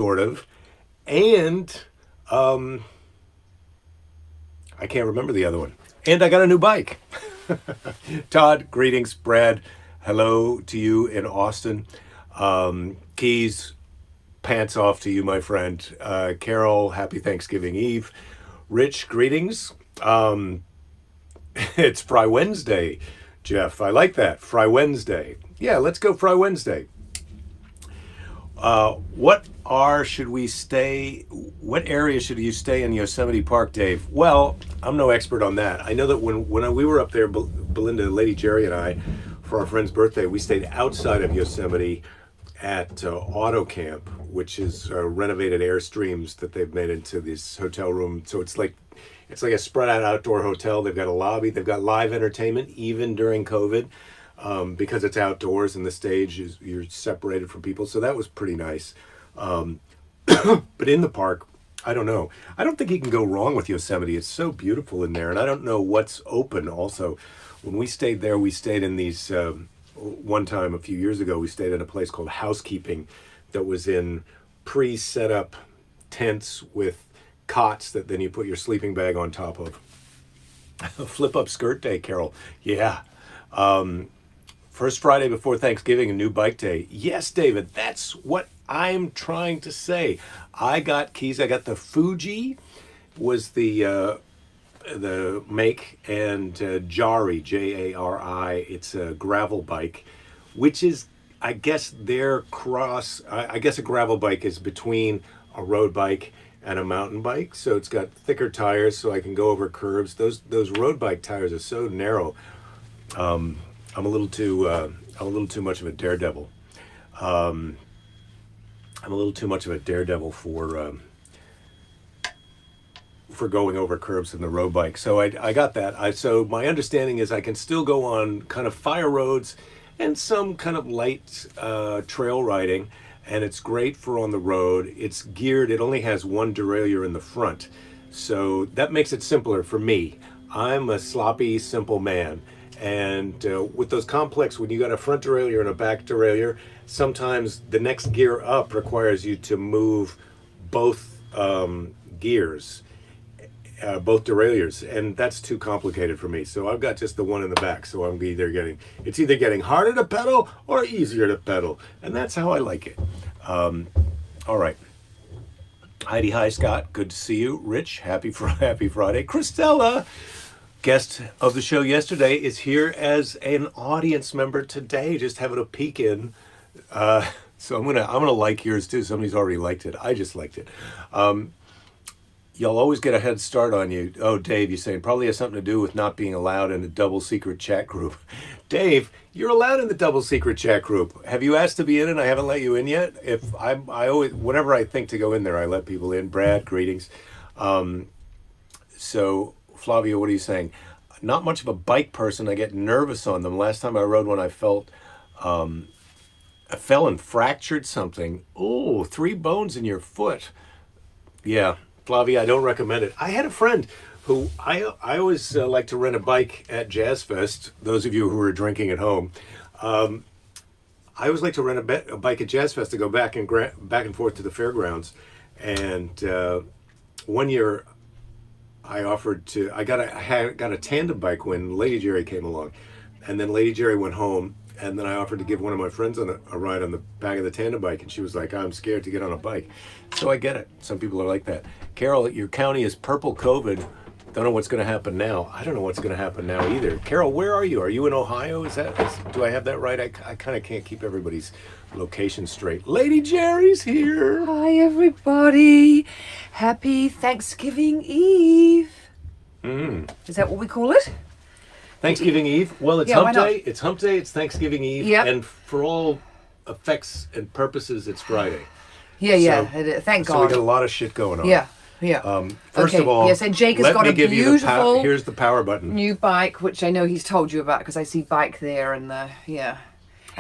sort of. And I can't remember the other one. And I got a new bike. Todd, greetings. Brad, hello to you in Austin. Keys, pants off to you, my friend. Carol, happy Thanksgiving Eve. Rich, greetings. It's Fry Wednesday, Jeff. I like that. Fry Wednesday. Yeah, let's go Fry Wednesday. What area should you stay in Yosemite Park, Dave? Well, I'm no expert on that. I know that when we were up there, Belinda, Lady Jerry, and I, for our friend's birthday, we stayed outside of Yosemite at Auto Camp, which is renovated Airstreams that they've made into this hotel room. So it's like a spread out outdoor hotel. They've got a lobby. They've got live entertainment even during COVID. Because it's outdoors and the stage you're separated from people, so that was pretty nice. But in the park, I don't know. I don't think you can go wrong with Yosemite. It's so beautiful in there, and I don't know what's open. Also, when we stayed there, we stayed in these. One time a few years ago, we stayed at a place called Housekeeping, that was in pre-set up tents with cots that then you put your sleeping bag on top of. Flip up skirt day, Carol. Yeah. First Friday before Thanksgiving, a new bike day. Yes, David, that's what I'm trying to say. I got keys. I got the Fuji, was the make, and Jari, Jari. It's a gravel bike, which is, I guess, their cross. I guess a gravel bike is between a road bike and a mountain bike. So it's got thicker tires, so I can go over curbs. Those road bike tires are so narrow. I'm a little too much of a daredevil. I'm a little too much of a daredevil for going over curbs in the road bike. So I got that. So my understanding is I can still go on kind of fire roads and some kind of light trail riding, and it's great for on the road. It's geared. It only has one derailleur in the front, so that makes it simpler for me. I'm a sloppy, simple man. And with those complex, when you got a front derailleur and a back derailleur, sometimes the next gear up requires you to move both gears, both derailleurs, and that's too complicated for me. So I've got just the one in the back. So it's either getting harder to pedal or easier to pedal, and that's how I like it. All right. Heidi, hi Scott, good to see you. Rich, happy Friday. Christella, guest of the show yesterday, is here as an audience member today, just having a peek in. So I'm gonna like yours too. Somebody's already liked it. I just liked it. You'll always get a head start on you. Oh, Dave, you're saying probably has something to do with not being allowed in a double secret chat group. Dave, you're allowed in the double secret chat group. Have you asked to be in it? I haven't let you in yet. I always, whenever I think to go in there, I let people in. Brad, greetings. So Flavia, what are you saying? Not much of a bike person. I get nervous on them. Last time I rode one, I fell and fractured something. Oh, 3 bones in your foot. Yeah, Flavia, I don't recommend it. I had a friend who I always like to rent a bike at Jazz Fest. Those of you who are drinking at home, I always like to rent a bike at Jazz Fest to go back and forth to the fairgrounds. And one year, I got a tandem bike when Lady Jerry came along, and then Lady Jerry went home, and then I offered to give one of my friends a ride on the back of the tandem bike, and she was like, "I'm scared to get on a bike." So I get it. Some people are like that. Carol, your county is purple COVID. Don't know what's going to happen now. I don't know what's going to happen now either. Carol, where are you? Are you in Ohio? Do I have that right? I kind of can't keep everybody's location straight. Lady Jerry's here. Hi, everybody. Happy Thanksgiving Eve. Is that what we call it? Thanksgiving Eve. Well, it's Hump Day. It's Hump Day. It's Thanksgiving Eve. Yep. And for all effects and purposes, it's Friday. Yeah. Thank God. So we got a lot of shit going on. Yeah. First of all, yes, and Jake has got a beautiful here's the power button. new bike, which I know he's told you about because I see bike there and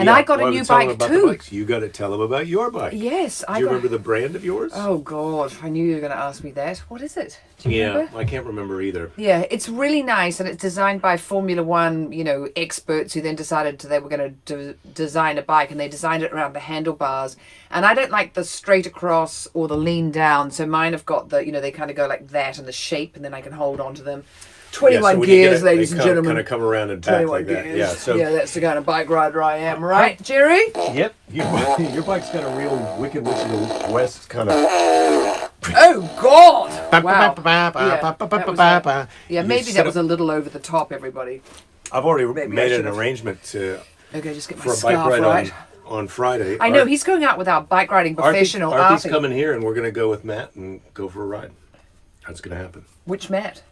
And I got a well, new tell them bike about the too. bikes. You got to tell them about your bike. Yes, Do you remember the brand of yours? Oh God, I knew you were going to ask me that. What is it? Do you remember? I can't remember either. Yeah, it's really nice, and it's designed by Formula One, experts who then decided they were going to design a bike, and they designed it around the handlebars. And I don't like the straight across or the lean down, so mine have got the, they kind of go like that, and the shape, and then I can hold on to them. 21 so gears, ladies and gentlemen. Kind of come around and back like that. Gears. Yeah, that's the kind of bike rider I am, right, Jerry? Yep. Your bike's got a real Wicked Witch of the West kind of. Oh God! Wow. Maybe that was a little over the top, everybody. I've already made an arrangement to. Okay, just get my for a scarf bike ride right. on Friday. I know he's going out with our bike riding professional. Artie's coming here, and we're going to go with Matt and go for a ride. That's going to happen. Which Matt?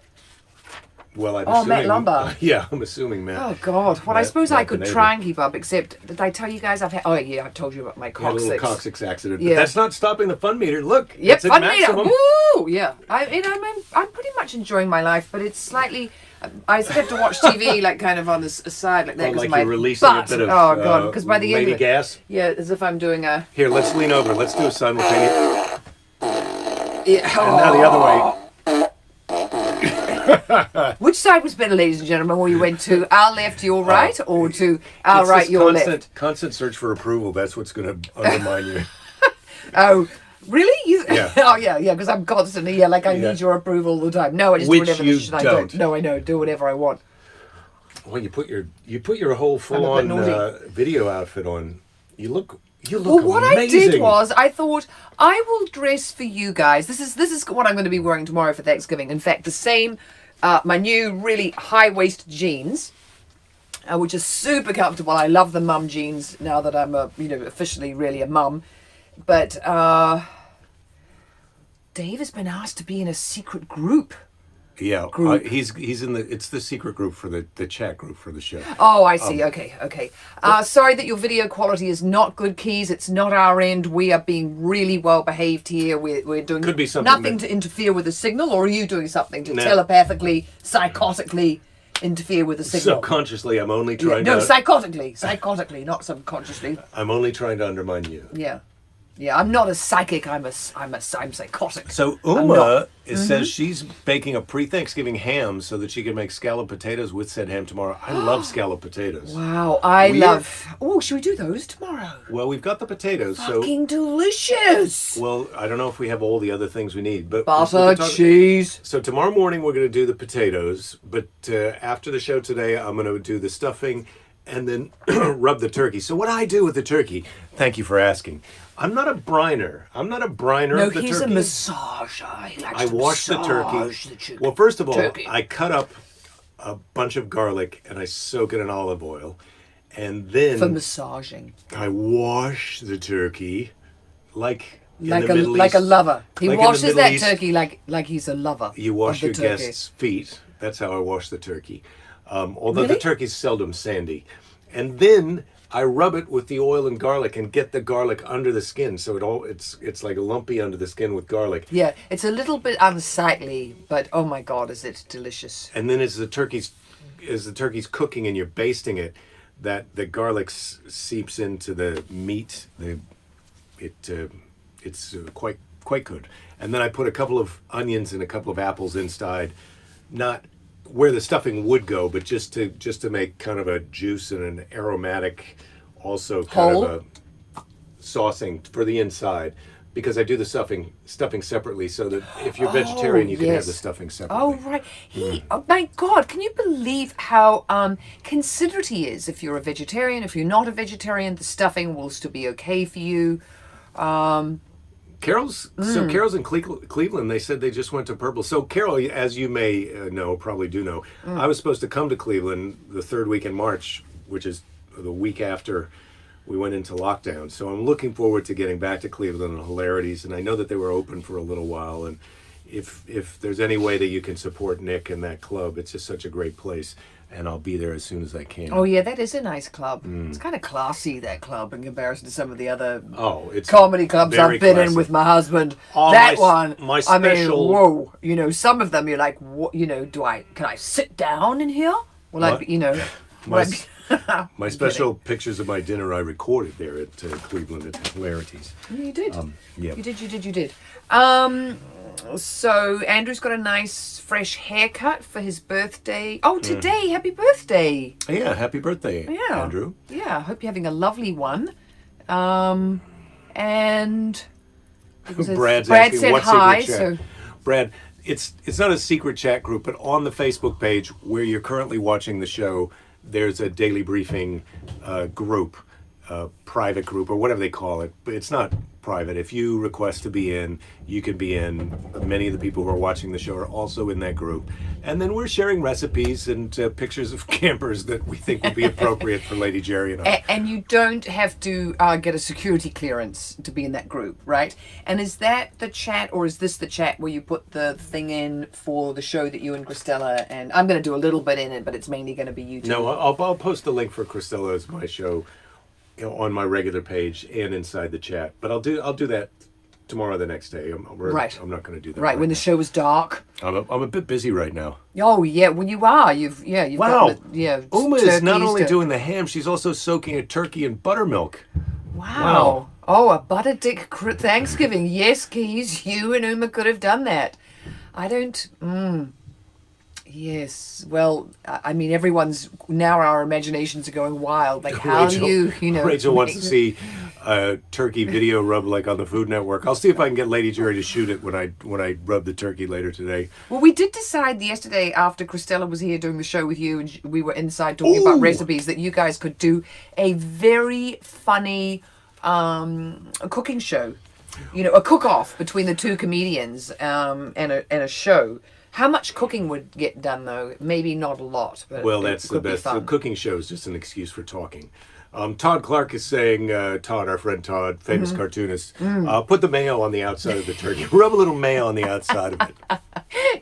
Well, I'm assuming, Matt Lumber. Yeah, I'm assuming Matt. Oh God! Well, I suppose I could Belinda. try and keep up. Except, did I tell you guys I've had? Oh yeah, I told you about my A coccyx. little coccyx accident. Yeah. But that's not stopping the fun meter. Look. Yep, it's at fun meter. maximum. Woo! Yeah, I'm pretty much enjoying my life, but it's slightly. I have to watch TV like kind of on the side like that because like my you're releasing butt. a bit of Oh God! Because by the end lady of it, gas. yeah, as if I'm doing a. Here, let's lean over. Let's do a simultaneous. Yeah. And now the other way. Which side was better, ladies and gentlemen, when you went to our left, your right, or to our It's right, this your constant, left? Constant search for approval. That's what's going to undermine you. Oh, really? Yeah. Oh, yeah, because I'm constantly, I need your approval all the time. No, I just Which do whatever you I don't. No, I know. Do whatever I want. Well, you put your whole full-on video outfit on. You look Well, what amazing. I did was I thought I will dress for you guys. This is what I'm going to be wearing tomorrow for Thanksgiving. In fact, the same, my new really high-waist jeans, which is super comfortable. I love the mum jeans now that I'm officially really a mum. But Dave has been asked to be in a secret group. Yeah, Group. he's in it's the secret group for the chat group for the show. Oh, I see. Okay. Sorry that your video quality is not good, Keys. It's not our end. We are being really well behaved here. We're doing Could be something nothing to interfere with the signal, or are you doing something to No. telepathically, psychotically interfere with the signal? Subconsciously, I'm only trying No, to. psychotically, not subconsciously. I'm only trying to undermine you. Yeah. I'm not a psychic. I'm psychotic. So I'm Uma not. says she's baking a pre-Thanksgiving ham so that she can make scalloped potatoes with said ham tomorrow. I love scalloped potatoes. Wow, I love. Oh, should we do those tomorrow? Well, we've got the potatoes, Fucking delicious. well, I don't know if we have all the other things we need, but Butter, cheese. So tomorrow morning we're going to do the potatoes, but after the show today, I'm going to do the stuffing and then rub the turkey. So what I do with the turkey? Thank you for asking. I'm not a briner. I'm not a briner No, of the he's turkey. a massager. He likes I to wash the massage turkey. the chicken. Well, first of all, Turkey. I cut up a bunch of garlic and I soak it in olive oil, and then For massaging. I wash the turkey like in Like the Middle a East. lover. He Like in the washes Middle that East, turkey like he's a lover. You wash of the your turkey. guests' feet. That's how I wash the turkey. Although the Really? turkey's seldom sandy. And then I rub it with the oil and garlic and get the garlic under the skin, so it's like lumpy under the skin with garlic. Yeah, it's a little bit unsightly, but oh my God, is it delicious. And then as the turkey's cooking and you're basting it, that the garlic seeps into the meat. It's quite good. And then I put a couple of onions and a couple of apples inside, not where the stuffing would go, but just to make kind of a juice and an aromatic, also kind Whole? of a saucing for the inside. Because I do the stuffing separately, so that if you're vegetarian, you can have yes. the stuffing separately. Oh, right. Oh my God, can you believe how considerate he is? If you're a vegetarian, if you're not a vegetarian, the stuffing will still be okay for you. Carol's in Cleveland. They said they just went to Purple. So Carol, as you may know, probably do know, I was supposed to come to Cleveland the third week in March, which is the week after we went into lockdown. So I'm looking forward to getting back to Cleveland and Hilarities. And I know that they were open for a little while. And if there's any way that you can support Nick and that club, it's just such a great place. And I'll be there as soon as I can. Oh yeah, that is a nice club. It's kind of classy, that club, in comparison to some of the other It's comedy clubs very I've been classy. in with my husband. Oh, that my one, special- I mean, whoa. Some of them you're like, what? Can I sit down in here? Well, My- will I be My special pictures of my dinner I recorded there at Cleveland at Hilarities. You did. Yeah. You did. So Andrew's got a nice fresh haircut for his birthday. Oh, today! Happy birthday! Yeah, happy birthday, Andrew. Yeah, I hope you're having a lovely one. And Brad said what hi. Secret chat? So Brad, it's not a secret chat group, but on the Facebook page where you're currently watching the show, there's a daily briefing group, private group, or whatever they call it. But it's not private. If you request to be in, you can be in. Many of the people who are watching the show are also in that group. And then we're sharing recipes and pictures of campers that we think would be appropriate for Lady Jerry and I. And you don't have to get a security clearance to be in that group, right? And is that the chat, or is this the chat where you put the thing in for the show that you and Christella, and I'm going to do a little bit in it, but it's mainly going to be you two? No, I'll post the link for Christella's my show on my regular page and inside the chat. But I'll do that tomorrow or the next day. Right. I'm not going to do that. Right, when the show is dark. I'm a bit busy right now. Oh yeah, well you are. You've Wow. got Uma is not only turkeys doing the ham, she's also soaking a turkey in buttermilk. Wow. Oh, a butter dick Thanksgiving. Yes, Keys, you and Uma could have done that. I don't. Yes. Well, I mean, everyone's now. Our imaginations are going wild. Like, how Rachel, you know? Rachel wants to see a turkey video rub like on the Food Network. I'll see if I can get Lady Jerry to shoot it when I rub the turkey later today. Well, we did decide yesterday after Christella was here doing the show with you, and we were inside talking about recipes, that you guys could do a very funny cooking show. You know, a cook-off between the two comedians and a show. How much cooking would get done, though? Maybe not a lot. But Well, that's the best. The cooking show is just an excuse for talking. Todd Clark is saying, Todd, our friend Todd, famous cartoonist, put the mayo on the outside of the turkey. Rub a little mayo on the outside of it.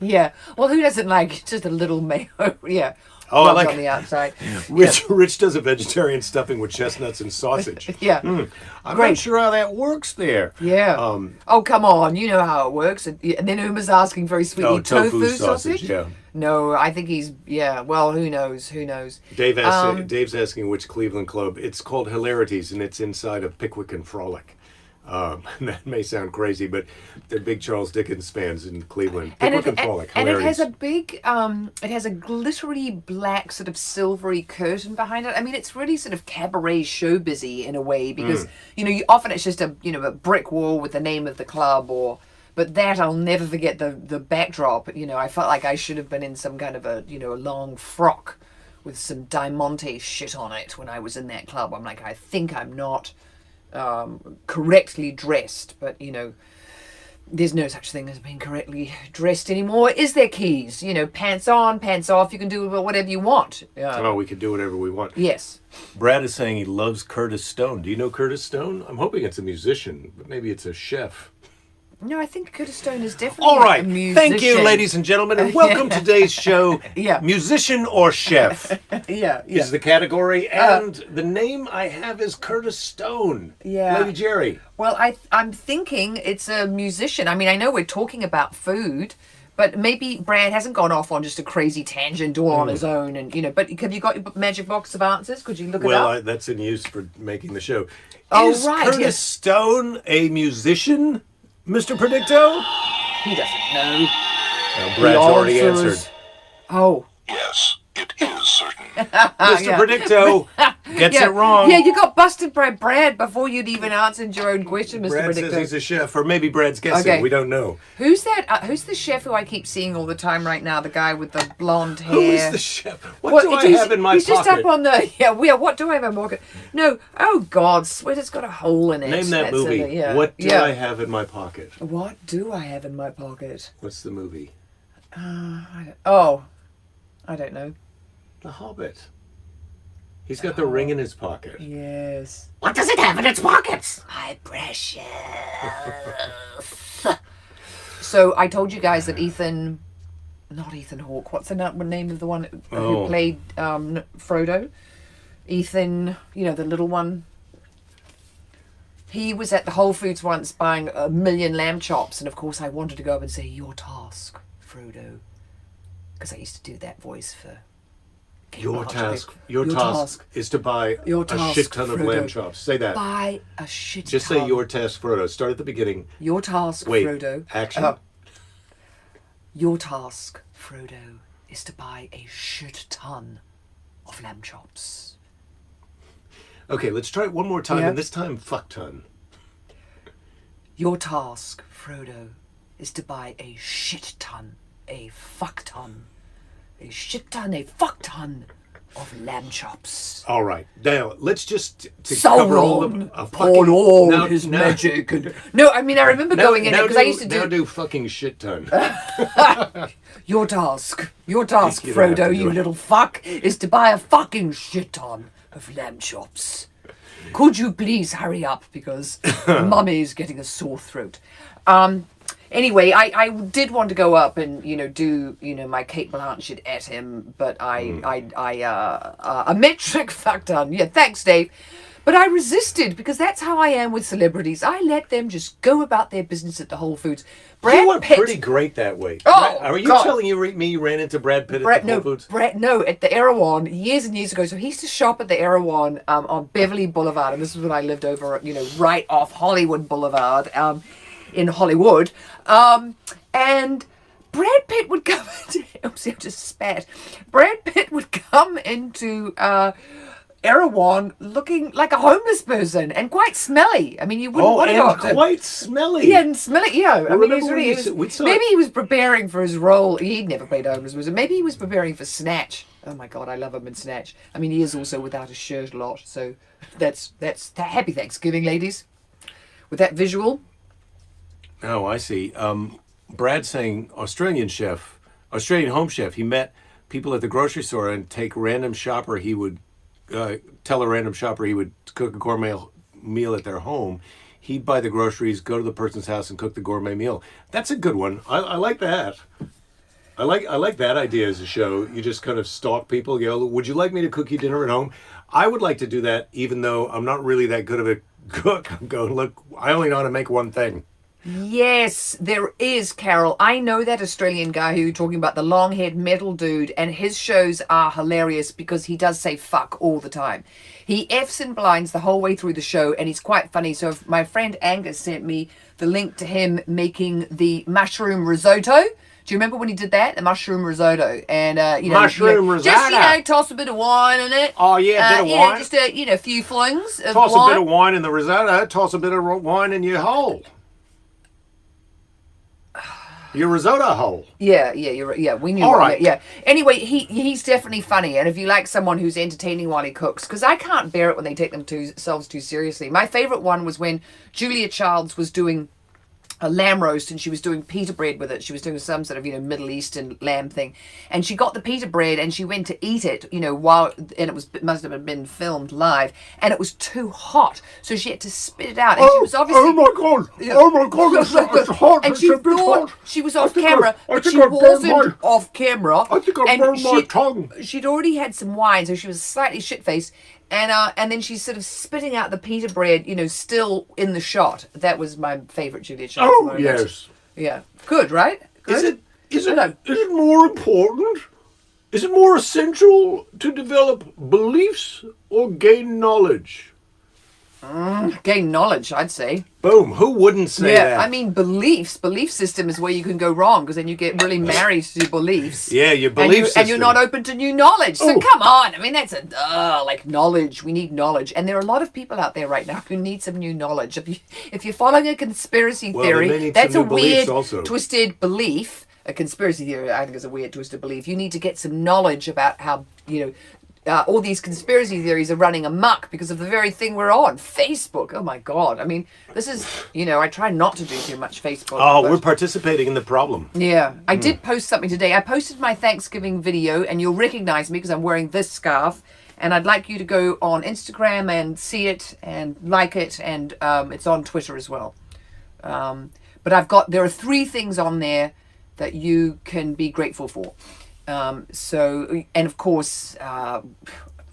Yeah. Well, who doesn't like just a little mayo? Yeah. Oh, I rubbed like on the outside. Rich does a vegetarian stuffing with chestnuts and sausage. Yeah. I'm Great. not sure how that works there. Yeah. Oh, come on. You know how it works. And then Uma's asking very sweetly, tofu sausage? Yeah. No, I think he's, well, who knows? Who knows? Dave's asking which Cleveland club. It's called Hilarities, and it's inside of Pickwick and Frolic. That may sound crazy, but they're big Charles Dickens fans in Cleveland. Pickwick and Frolic. And it Hilarities. has a big, it has a glittery black sort of silvery curtain behind it. I mean, it's really sort of cabaret show busy in a way, because, often it's just a brick wall with the name of the club, but that I'll never forget the backdrop. I felt like I should have been in some kind of a long frock with some Diamante shit on it when I was in that club. I'm like, I think I'm not correctly dressed, but there's no such thing as being correctly dressed anymore, is there, Keys? Pants on, pants off, you can do whatever you want. We can do whatever we want. Yes. Brad is saying he loves Curtis Stone. Do you know Curtis Stone? I'm hoping it's a musician, but maybe it's a chef. No, I think Curtis Stone is definitely All right. a musician. Thank you, ladies and gentlemen, and welcome to today's show. Yeah. Musician or chef Yeah. is the category, and the name I have is Curtis Stone. Yeah. Lady Jerry. Well, I'm thinking it's a musician. I mean, I know we're talking about food, but maybe Brad hasn't gone off on just a crazy tangent all on his own. And but have you got your magic box of answers? Could you look it up? Well, that's in use for making the show. Oh, is right, Curtis yes. Stone a musician, Mr. Predicto? He doesn't know. Brad's already answers. answered. Oh. Yes, it is certain. Mr. Predicto gets it wrong. Yeah, you got busted by Brad before you'd even answered your own question, Mr. Brad Predictor. says he's a chef, or maybe Brad's guessing. Okay. We don't know. Who's that? Who's the chef who I keep seeing all the time right now? The guy with the blonde hair. Who is the chef? What do I have in my he's pocket? He's just up on the what do I have in my pocket? No. Oh God, sweater's got a hole in it. Name that That's movie. What do I have in my pocket? What do I have in my pocket? What's the movie? I don't know. The Hobbit. He's got the ring in his pocket. Yes. What does it have in its pockets? My precious. So I told you guys that not Ethan Hawke. What's the name of the one who played Frodo? Ethan, the little one. He was at the Whole Foods once buying 1 million lamb chops, and of course I wanted to go up and say, "Your task, Frodo," because I used to do that voice for came Your out task, today. your task is to buy Your a task, shit ton of Frodo. lamb chops. Say that. Buy a shit Just ton. say your task, Frodo. Start at the beginning. Your task, Wait. Frodo. Action. Your task, Frodo, is to buy a shit ton of lamb chops. Okay, let's try it one more time, Yeah. and this time, fuck ton. Your task, Frodo, is to buy a shit ton, a fuck ton, a shit ton, a fuck ton of lamb chops. All right, now let's just to cover all of Sauron fucking poured all now- his now- magic. And, no, I mean I remember going in now because I used to now do fucking shit ton. your task, You don't have to Frodo, do you it. little fuck, is to buy a fucking shit ton of lamb chops. Could you please hurry up because Mummy's getting a sore throat. Anyway, I did want to go up and do my Kate Blanchett at him, but a metric fuck ton. Yeah, thanks, Dave. But I resisted because that's how I am with celebrities. I let them just go about their business at the Whole Foods. Brad You were Pitt, pretty great that way. Oh, Are you God. telling me you ran into Brad Pitt at the Whole Foods? No, at the Erewhon years and years ago. So he used to shop at the Erewhon on Beverly Boulevard, and this was when I lived over, right off Hollywood Boulevard, in Hollywood, and Brad Pitt would come into. Oopsie, I just spat. Brad Pitt would come into Erewhon looking like a homeless person and quite smelly. I mean, you wouldn't want to go up to. quite smelly. Yeah, and smelly. Yeah, I mean, remember he was when really. we He was, we saw maybe he was preparing for his role. He'd never played a homeless person. Maybe he was preparing for Snatch. Oh my God, I love him in Snatch. I mean, he is also without a shirt a lot. So that's happy Thanksgiving, ladies. With that visual. Oh, I see. Brad saying Australian home chef. He met people at the grocery store and take random shopper. He would tell a random shopper he would cook a gourmet meal at their home. He'd buy the groceries, go to the person's house, and cook the gourmet meal. That's a good one. I like that. I like that idea as a show. You just kind of stalk people. You go, would you like me to cook you dinner at home? I would like to do that, even though I'm not really that good of a cook. I'm going, look, I only know how to make one thing. Yes, there is, Carol. I know that Australian guy who you're talking about, the long-haired metal dude, and his shows are hilarious because he does say fuck all the time. He F's and blinds the whole way through the show, and he's quite funny. So if my friend Angus sent me the link to him making the mushroom risotto. Do you remember when he did that? The mushroom risotto. And, Mushroom risotto. Just, toss a bit of wine in it. Oh, yeah, a bit of wine. Just, a few flings of Toss wine. a bit of wine in the risotto. Toss a bit of wine in your hole. Your risotto hole. Yeah, you're right. Yeah, we knew. All right. Yeah. Anyway, he's definitely funny, and if you like someone who's entertaining while he cooks, because I can't bear it when they take themselves too seriously. My favorite one was when Julia Childs was doing a lamb roast and she was doing pita bread with it. She was doing some sort of Middle Eastern lamb thing, and she got the pita bread and she went to eat it while, and it must have been filmed live, and it was too hot, so she had to spit it out, and she was obviously my God! Oh my God! It's hot. and she thought she was off camera, but she I burned wasn't off camera. I think I and burned my tongue. She'd already had some wine, so she was slightly shit-faced. And then she's sort of spitting out the pita bread, still in the shot. That was my favourite Julia Childs moment. Yes. Yeah. Good, right? Good? Is it more important? Is it more essential to develop beliefs or gain knowledge? Gain knowledge, I'd say. Boom. Who wouldn't say that? I mean, belief system is where you can go wrong, because then you get really married to beliefs. Yeah, your belief system. And you're not open to new knowledge. So come on. I mean, that's knowledge. We need knowledge. And there are a lot of people out there right now who need some new knowledge. If you're following a conspiracy Well, they theory, need that's some a new beliefs weird, also. twisted belief. A conspiracy theory, I think, is a weird, twisted belief. You need to get some knowledge about how, all these conspiracy theories are running amok because of the very thing we're on. Facebook. Oh, my God. I mean, this is, I try not to do too much Facebook. Oh, but- we're participating in the problem. Yeah. I did post something today. I posted my Thanksgiving video, and you'll recognize me because I'm wearing this scarf. And I'd like you to go on Instagram and see it and like it. And it's on Twitter as well. But there are 3 things on there that you can be grateful for. And of course,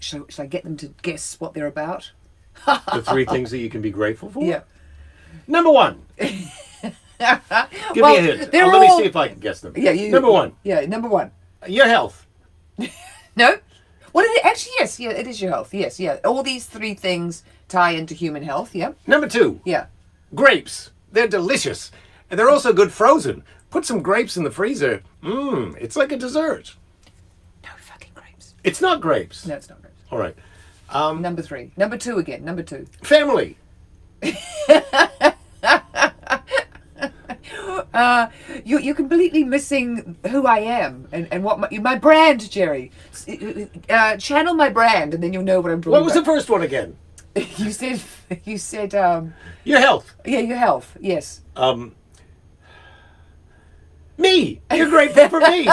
should I get them to guess what they're about? The 3 things that you can be grateful for? Yeah. Number 1. Give me a hint. they're Let me all- see if I can guess them. Yeah, Number 1. Yeah, number 1. Your health. No? Well, actually, yes, yeah, it is your health. Yes, yeah. All these three things tie into human health. Yeah, Number 2, yeah. grapes. They're delicious. And they're also good frozen. Put some grapes in the freezer. It's like a dessert. No fucking grapes. It's not grapes. No, it's not grapes. All right. Number 3. Number 2 again. Number 2. Family. You're completely missing who I am and what my brand, Jerry. Channel my brand, and then you'll know what I'm talking about. What was the first one again? You said Your health. yeah, your health. Yes. Me. You're grateful for me.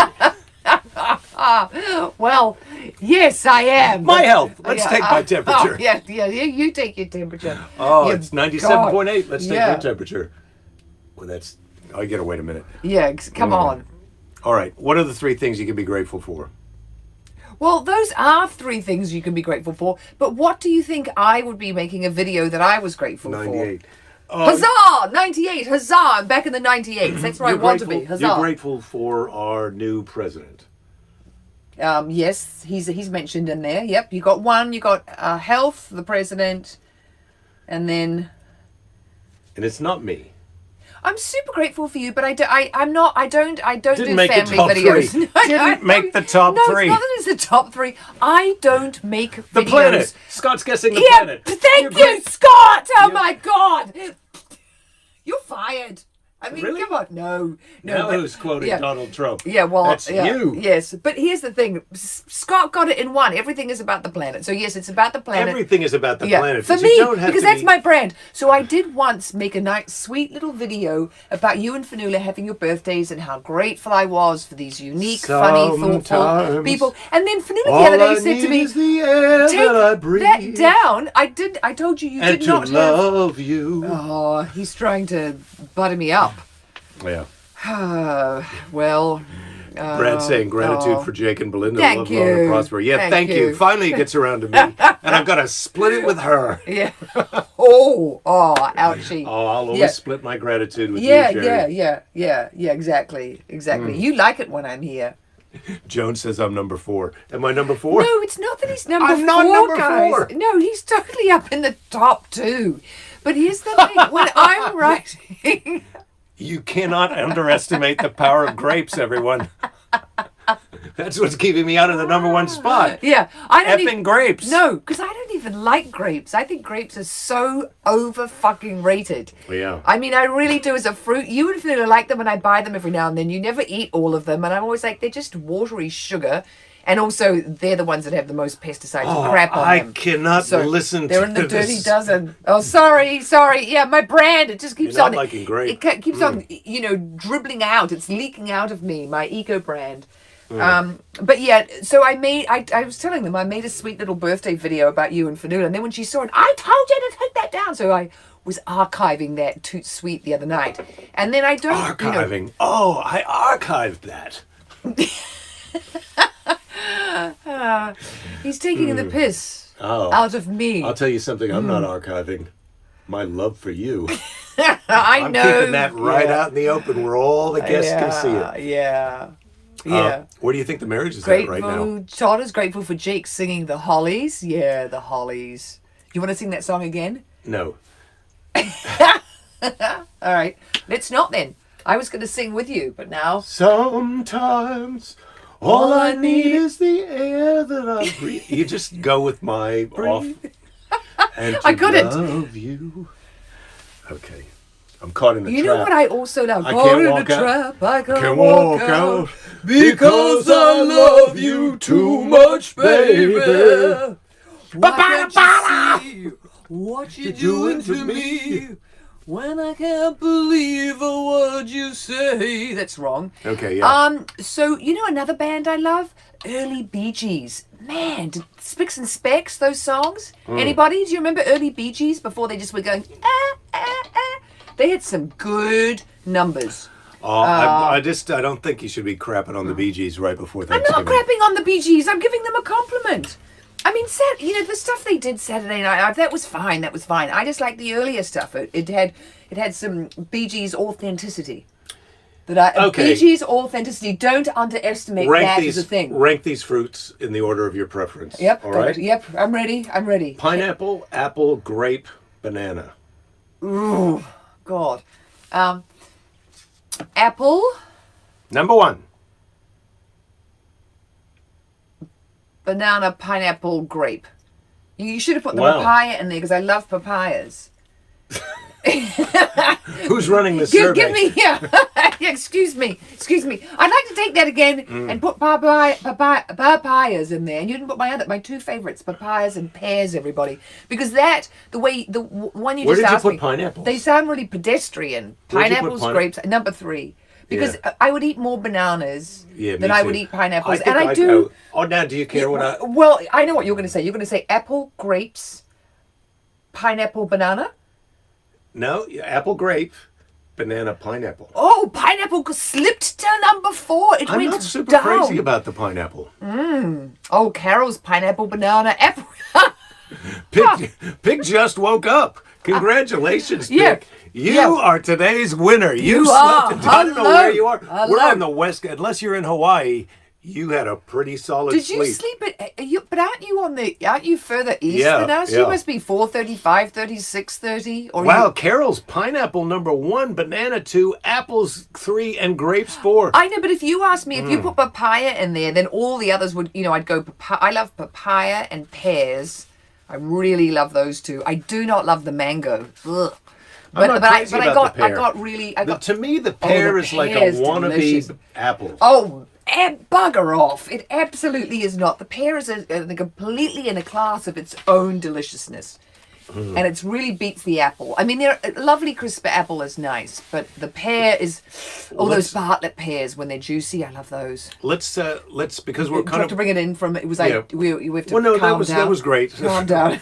Well, yes, I am. My health. Let's take my Oh, temperature. yeah, you take your temperature. Oh, You it's 97.8. God. Let's take Yeah. your temperature. Well, that's... I gotta wait a minute. Yeah, come on. All right. What are the 3 things you can be grateful for? Well, those are 3 things you can be grateful for. But what do you think I would be making a video that I was grateful 98. for? Huzzah! 98. Huzzah! I'm back in the 98s. That's where I want to be. Huzzah! You're grateful for our new president. Yes, he's mentioned in there. Yep, you got one. You got health, the president, and then And it's not me. I'm super grateful for you, but I don't Didn't do make the family top videos. 3. Didn't make the top No, 3. it's not that it's the top 3. I don't make The videos. planet. Scott's guessing the Yeah, planet. thank You're you, great- Scott. Oh my God, you're fired. I mean, Really? come on, no. Now but- who's quoting yeah. Donald Trump? Yeah, well, That's yeah, you. Yes, but here's the thing: Scott got it in one. Everything is about the planet. So yes, it's about the planet. Everything is about the Yeah, planet. for but you me, don't have because to that's be- my brand. So I did once make a nice, sweet little video about you and Fanula having your birthdays and how grateful I was for these unique, funny, thoughtful Sometimes people. And then Fanula the all other day I said to need me, is the air "Take that I breathe that down." I told you and did to not have. love you. Oh, he's trying to butter me up. Yeah. Well. Brad saying gratitude oh. for Jake and Belinda. Thank Love, long, and you. prosper. Yeah, Thank thank you. you. Finally, it gets around to me, and I've got to split it with her. Yeah. Oh, ouchie. Oh, I'll always Yeah. split my gratitude with Yeah, you, Jerry. yeah, exactly. You like it when I'm here. Joan says I'm number 4. Am I number 4? No, it's not that he's number I'm 4, not number guys. 4. No, he's totally up in the top 2. But here's the thing: when I'm writing, You cannot underestimate the power of grapes, everyone. That's what's keeping me out of the number 1 spot. yeah, I don't Effing grapes. No, because I don't even like grapes. I think grapes are so over fucking rated. Yeah. I mean, I really do as a fruit. You and Phil like them, and I buy them every now and then. You never eat all of them, and I'm always like, they're just watery sugar. And also, they're the ones that have the most pesticides and crap on I them. cannot So listen to they're in the this. dirty dozen. Oh, sorry. Yeah, my brand. It just keeps You're not on. liking grape. It keeps on, dribbling out. It's leaking out of me. My eco brand. But yeah, so I was telling them I made a sweet little birthday video about you and Fanula, and then when she saw it, I told you to take that down. So I was archiving that toot sweet the other night, and then I don't Archiving. Oh, I archived that. He's taking the piss Oh. out of me. I'll tell you something I'm not archiving. My love for you. I know. I'm keeping that right out in the open where all the guests can see it. Yeah. Where do you think the marriage is Grateful. at right now? Donna's grateful for Jake singing the Hollies. Yeah, the Hollies. You want to sing that song again? No. All right. Let's not then. I was going to sing with you, but now. Sometimes all I need is the air that I breathe. You just go with my off. And to I couldn't. love you. Okay. I'm caught in the You trap. know what I also love? I Caught can't in a walk out. trap. I Can't can't walk out because I love you too much, baby. Why can't you see what you're doing to me when I can't believe a word you say? That's wrong. Okay, yeah. So you know another band I love? Early Bee Gees. Man, did Spicks and Specks, those songs? Anybody? Do you remember early Bee Gees before they just were going, ah, ah, ah? They had some good numbers. I don't think you should be crapping on the Bee Gees right before I'm Thanksgiving. not crapping on the Bee Gees. I'm giving them a compliment. I mean, the stuff they did Saturday night, that was fine. That was fine. I just like the earlier stuff. It had some Bee Gees authenticity. Okay. BG's authenticity. Don't underestimate that as a thing. Rank these fruits in the order of your preference. Yep. All right. Yep. I'm ready. Pineapple, apple, grape, banana. Ooh, God. Apple, Number 1. banana, pineapple, grape. You should have put the Wow. papaya in there because I love papayas. Who's running this survey? Give me, yeah. Excuse me. I'd like to take that again and put papayas in there. And you didn't put my 2 favorites, papayas and pears, everybody. Because the one you Where just did you asked put me, pineapples? they sound really pedestrian. Where'd you put Pineapples, grapes, number 3. Because Yeah. I would eat more bananas Yeah, than me I too. would eat pineapples. I think And I do. Oh, now do you care what I... Well, I know what you're going to say. You're going to say apple, grapes, pineapple, banana. No, apple, grape, banana, pineapple. Oh, pineapple slipped to number 4. It I'm went not super down. crazy about the pineapple. Oh, Carol's pineapple, banana, apple. Pig just woke up. Congratulations, Pig. Yeah. You Yeah. are today's winner. You You slept. are. I don't know where you are. Hello. We're on the west. Unless you're in Hawaii, you had a pretty solid Did sleep. you sleep at? But aren't you further east Yeah, than us? yeah. You must be 4:30, 5:30, 6:30. Or Wow, you, Carol's pineapple number 1, banana 2, apples 3, and grapes 4. I know, but if you asked me if Mm. you put papaya in there, then all the others would. I'd go papaya. I love papaya and pears. I really love those 2. I do not love the mango. Ugh. I'm not crazy about the pear. To me, the pear is like a pear's wannabe delicious. apple. Oh, bugger off. It absolutely is not. The pear is completely in a class of its own deliciousness. And it really beats the apple. I mean, a lovely crisp apple is nice, but the pear is... those Bartlett pears, when they're juicy, I love those. Let's because we're You kind have of... to bring it in from... It was like... Yeah. We have to Well, no, calm that down. was great. Calm down.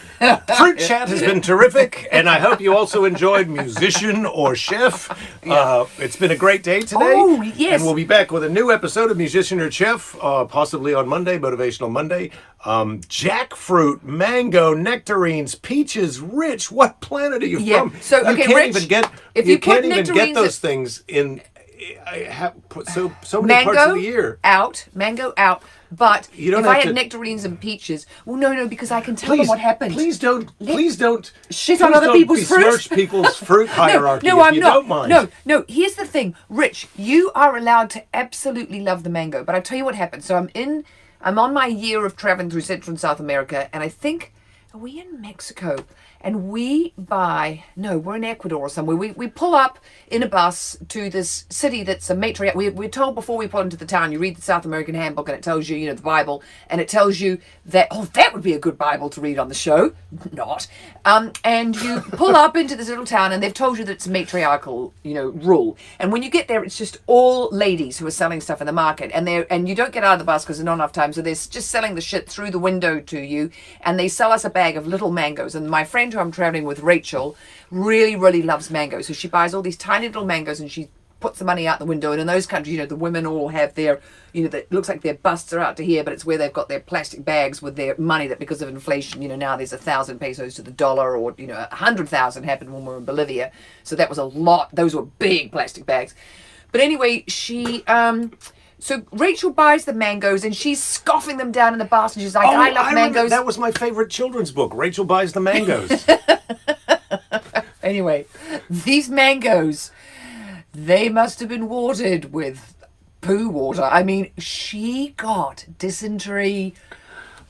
Fruit chat has been terrific, and I hope you also enjoyed musician or chef. It's been a great day today. Oh, yes. And we'll be back with a new episode of Musician or Chef, possibly on Monday, Motivational Monday. Jackfruit, mango, nectarines, peaches, Rich. What planet are you Yeah. from? So, you okay, can't Rich, even get if you you put can't even get nectarines those things in. I have so many parts of the year. Mango out. But You don't if I have had to- nectarines and peaches, well, no, because I can tell them what happened. Please don't Shit on other people's fruit. besmirch people's fruit hierarchy. No, if I'm you not. Don't mind. No. Here's the thing, Rich. You are allowed to absolutely love the mango, but I tell you what happened. So I'm on my year of traveling through Central and South America, and I think, are we in Mexico? And we're in Ecuador or somewhere. We pull up in a bus to this city that's a matriarch. We're told before we pull into the town, you read the South American handbook and it tells you, the Bible, and it tells you that, that would be a good Bible to read on the show. Not. And you pull up into this little town and they've told you that it's a matriarchal, rule. And when you get there, it's just all ladies who are selling stuff in the market. And you don't get out of the bus because there's not enough time. So they're just selling the shit through the window to you. And they sell us a bag of little mangoes. And my friend who I'm traveling with, Rachel, really, really loves mangoes. So she buys all these tiny little mangoes and she puts the money out the window. And in those countries, the women all have their, that looks like their busts are out to here, but it's where they've got their plastic bags with their money that because of inflation, now there's 1,000 pesos to the dollar, or, 100,000 happened when we were in Bolivia. So that was a lot. Those were big plastic bags. But anyway, she, so Rachel buys the mangoes and she's scoffing them down in the basket. And she's like, I love remember, mangoes. that was my favorite children's book. Rachel Buys the Mangoes. Anyway, these mangoes, they must have been watered with poo water. I mean, she got dysentery.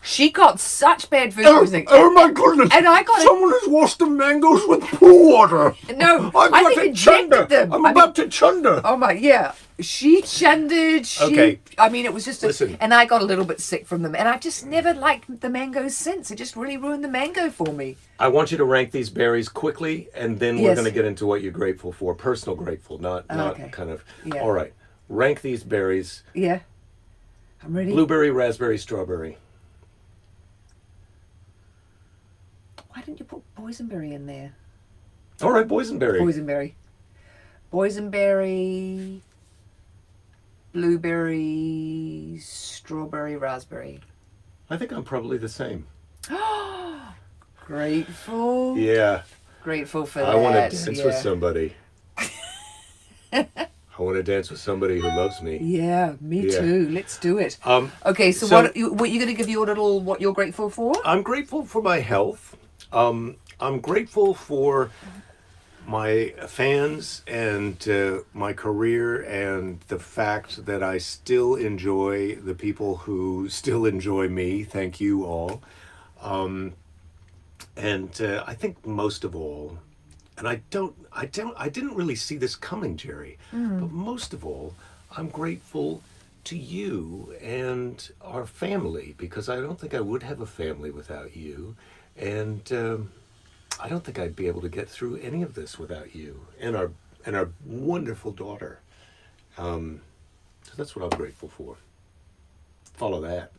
She got such bad food poisoning. Oh my goodness! And I got someone has washed the mangoes with poo water. No, I'm I about think to chunder. injected them. I'm about to chunder. Oh my, yeah. She chundered. Okay. I mean, it was just. Listen. And I got a little bit sick from them, and I've just never liked the mangoes since. It just really ruined the mango for me. I want you to rank these berries quickly, and then we're Yes. going to get into what you're grateful for. Personal grateful, not Okay. kind of. Yeah. All right. Rank these berries. Yeah. I'm ready. Blueberry, raspberry, strawberry. Why didn't you put boysenberry in there? All right, boysenberry. Boysenberry, blueberry, strawberry, raspberry. I think I'm probably the same. Grateful. Yeah. Grateful for that. I want to dance with somebody. I I want to dance with somebody who loves me. Yeah, me Yeah. too. Let's do it. Okay, so, so- what you going to give your little what you're grateful for? I'm grateful for my health. I'm grateful for my fans and my career and the fact that I still enjoy the people who still enjoy me. Thank you all. And I think most of all, and I didn't really see this coming, Jerry, but most of all, I'm grateful to you and our family, because I don't think I would have a family without you. And I don't think I'd be able to get through any of this without you and our wonderful daughter. So that's what I'm grateful for. Follow that.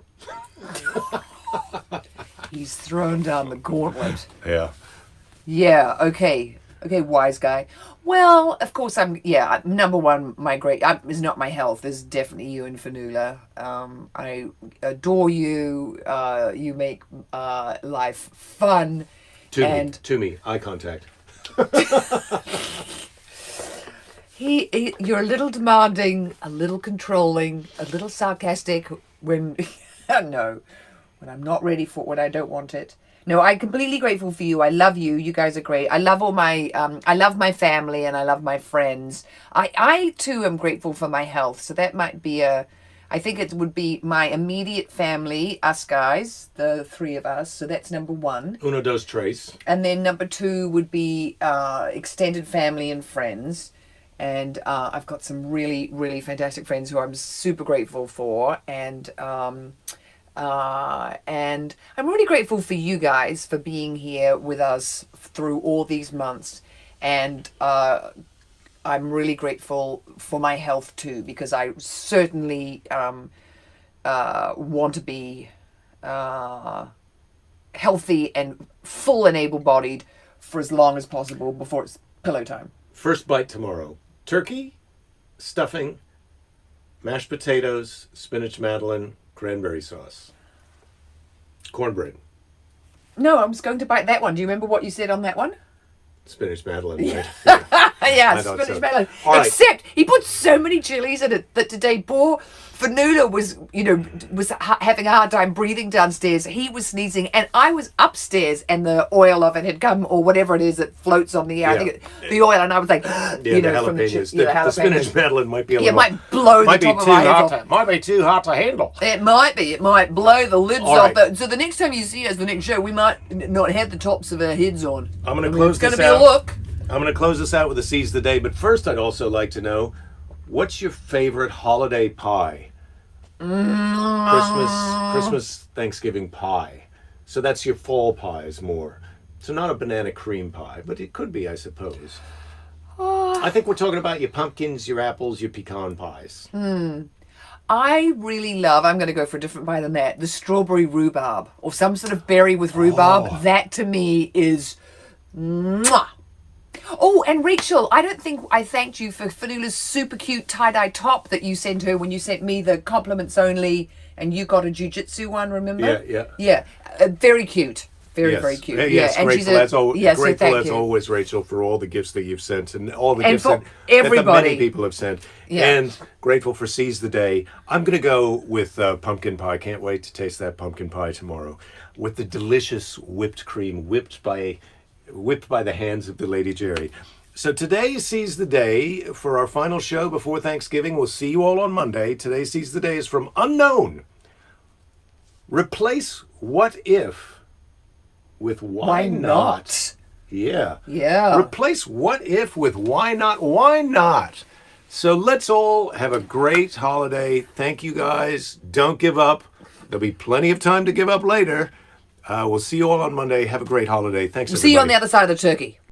He's thrown down the gauntlet. Yeah. Yeah, okay. Okay, wise guy. Well, of course, number one, is not my health, is definitely you and Fanula. I adore you. You make life fun. To me, eye contact. You're a little demanding, a little controlling, a little sarcastic when, no, when I'm not ready for it, when I don't want it. No, I'm completely grateful for you. I love you. You guys are great. I love I love my family and I love my friends. I too am grateful for my health. So that might be I think it would be my immediate family, us guys, the three of us. So that's number one. Uno, dos, tres. And then number two would be extended family and friends. And I've got some really, really fantastic friends who I'm super grateful for. And I'm really grateful for you guys for being here with us through all these months. And I'm really grateful for my health too, because I certainly want to be healthy and full and able-bodied for as long as possible before it's pillow time. First bite tomorrow. Turkey, stuffing, mashed potatoes, spinach madeleine, cranberry sauce. Cornbread. No, I was going to bite that one. Do you remember what you said on that one? Spinach madeleine, right? Yeah, I thought spinach so. melon. All right. Except he put so many chilies in it that today poor Fanula was having a hard time breathing downstairs. He was sneezing and I was upstairs and the oil of it had come, or whatever it is that floats on the air. I think the oil, and I was like, The from the jalapenos. the The spinach madeleine might be a it little... might blow the might be top of too my head hot off. to, might be too hot to handle. It might be. It might blow the lids All off. right. So the next time you see us, the next show, we might not have the tops of our heads on. I'm going to close It's going this to be a out. look. I'm going to close this out with a Seize the Day, but first I'd also like to know, what's your favorite holiday pie? Christmas, Thanksgiving pie. So that's your fall pies more. So not a banana cream pie, but it could be, I suppose. I think we're talking about your pumpkins, your apples, your pecan pies. I really love, I'm going to go for a different pie than that, the strawberry rhubarb or some sort of berry with rhubarb. Oh. That to me is mwah. Oh, and Rachel, I don't think I thanked you for Fanula's super cute tie-dye top that you sent her when you sent me the compliments only and you got a jiu-jitsu one, remember? Yeah. Very cute. Very, Yes. very cute. Yes, and grateful, as, so grateful thank as you. always, Rachel, for all the gifts that you've sent and all the And gifts for that everybody. many people have sent. Yeah. And grateful for Seize the Day. I'm going to go with pumpkin pie. Can't wait to taste that pumpkin pie tomorrow with the delicious whipped cream whipped by the hands of the Lady Jerry. So today Seize the Day for our final show before Thanksgiving. We'll see you all on Monday. Today Seize the Day is from Unknown. Replace what if with why not? Yeah. Yeah. Replace what if with why not? Why not? So let's all have a great holiday. Thank you guys. Don't give up. There'll be plenty of time to give up later. We'll see you all on Monday. Have a great holiday. Thanks, See you on everybody. the other side of the turkey.